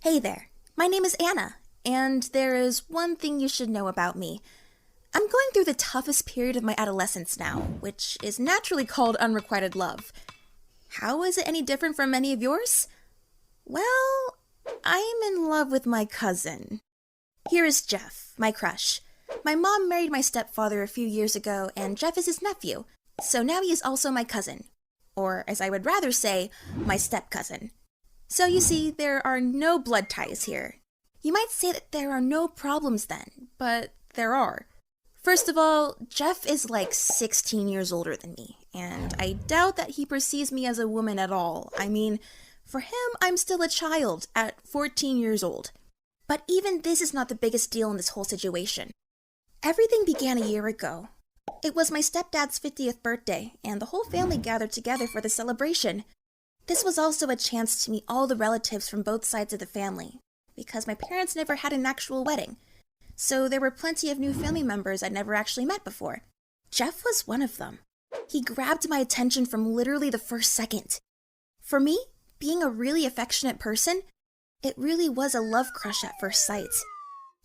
Hey there, my name is Anna, and there is one thing you should know about me. I'm going through the toughest period of my adolescence now, which is naturally called unrequited love. How is it any different from any of yours? Well, I'm in love with my cousin. Here is Jeff, my crush. My mom married my stepfather a few years ago, and Jeff is his nephew, so now he is also my cousin. Or, as I would rather say, my step-cousin. So you see, there are no blood ties here. You might say that there are no problems then, but there are. First of all, Jeff is like 16 years older than me, and I doubt that he perceives me as a woman at all. I mean, for him, I'm still a child at 14 years old. But even this is not the biggest deal in this whole situation. Everything began a year ago. It was my stepdad's 50th birthday, and the whole family gathered together for the celebration. This was also a chance to meet all the relatives from both sides of the family, because my parents never had an actual wedding, so there were plenty of new family members I'd never actually met before. Jeff was one of them. He grabbed my attention from literally the first second. For me, being a really affectionate person, it really was a love crush at first sight.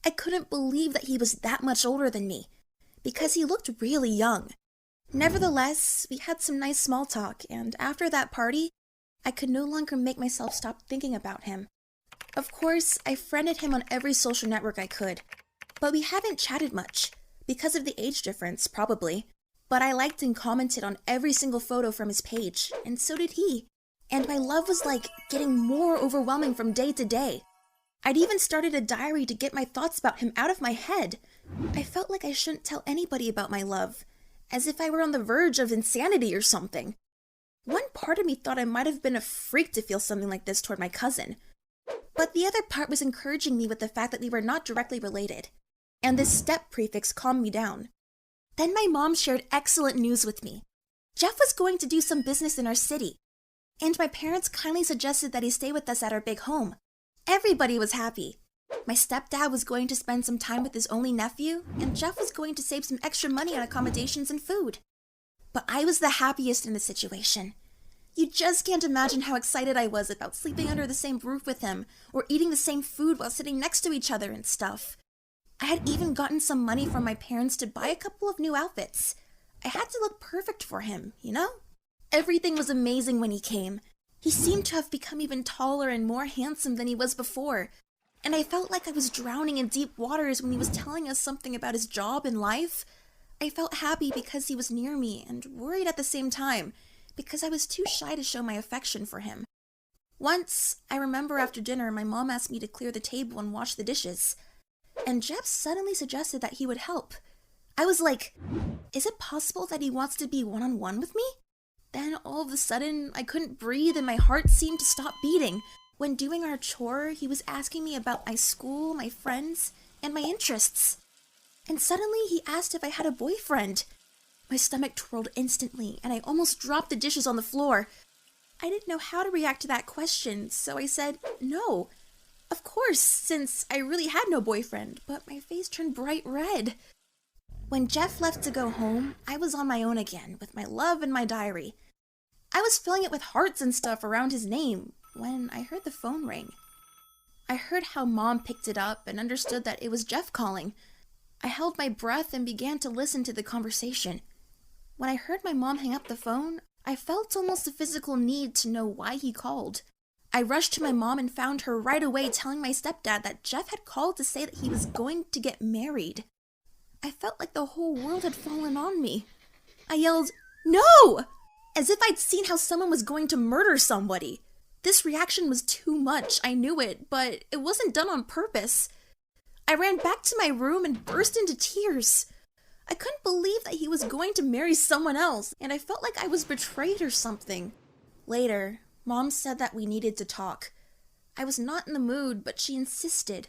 I couldn't believe that he was that much older than me, because he looked really young. Nevertheless, we had some nice small talk, and after that party, I could no longer make myself stop thinking about him. Of course, I friended him on every social network I could, but we haven't chatted much, because of the age difference, probably. But I liked and commented on every single photo from his page, and so did he. And my love was like getting more overwhelming from day to day. I'd even started a diary to get my thoughts about him out of my head. I felt like I shouldn't tell anybody about my love, as if I were on the verge of insanity or something. One part of me thought I might have been a freak to feel something like this toward my cousin. But the other part was encouraging me with the fact that we were not directly related. And this step prefix calmed me down. Then my mom shared excellent news with me. Jeff was going to do some business in our city, and my parents kindly suggested that he stay with us at our big home. Everybody was happy. My stepdad was going to spend some time with his only nephew, and Jeff was going to save some extra money on accommodations and food. But I was the happiest in the situation. You just can't imagine how excited I was about sleeping under the same roof with him, or eating the same food while sitting next to each other and stuff. I had even gotten some money from my parents to buy a couple of new outfits. I had to look perfect for him, you know? Everything was amazing when he came. He seemed to have become even taller and more handsome than he was before, and I felt like I was drowning in deep waters when he was telling us something about his job and life. I felt happy because he was near me, and worried at the same time, because I was too shy to show my affection for him. Once, I remember after dinner, my mom asked me to clear the table and wash the dishes, and Jeff suddenly suggested that he would help. I was like, is it possible that he wants to be one-on-one with me? Then all of a sudden, I couldn't breathe and my heart seemed to stop beating. When doing our chore, he was asking me about my school, my friends, and my interests. And suddenly he asked if I had a boyfriend. My stomach twirled instantly, and I almost dropped the dishes on the floor. I didn't know how to react to that question, so I said, no. Of course, since I really had no boyfriend, but my face turned bright red. When Jeff left to go home, I was on my own again, with my love and my diary. I was filling it with hearts and stuff around his name, when I heard the phone ring. I heard how Mom picked it up and understood that it was Jeff calling. I held my breath and began to listen to the conversation. When I heard my mom hang up the phone, I felt almost a physical need to know why he called. I rushed to my mom and found her right away telling my stepdad that Jeff had called to say that he was going to get married. I felt like the whole world had fallen on me. I yelled, "No!" as if I'd seen how someone was going to murder somebody. This reaction was too much, I knew it, but it wasn't done on purpose. I ran back to my room and burst into tears. I couldn't believe that he was going to marry someone else, and I felt like I was betrayed or something. Later, Mom said that we needed to talk. I was not in the mood, but she insisted.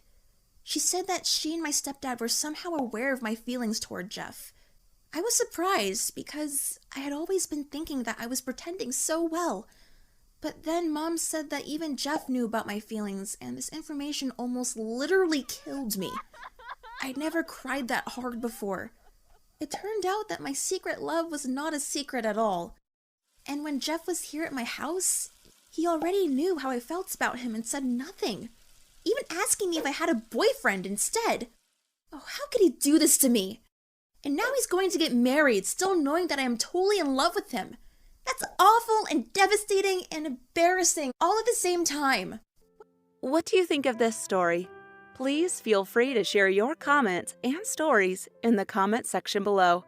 She said that she and my stepdad were somehow aware of my feelings toward Jeff. I was surprised because I had always been thinking that I was pretending so well. But then Mom said that even Jeff knew about my feelings, and this information almost literally killed me. I'd never cried that hard before. It turned out that my secret love was not a secret at all. And when Jeff was here at my house, he already knew how I felt about him and said nothing. even asking me if I had a boyfriend instead. Oh, how could he do this to me? And now he's going to get married, still knowing that I am totally in love with him. That's awful and devastating and embarrassing all at the same time. What do you think of this story? Please feel free to share your comments and stories in the comment section below.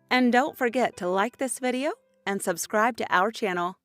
And don't forget to like this video and subscribe to our channel.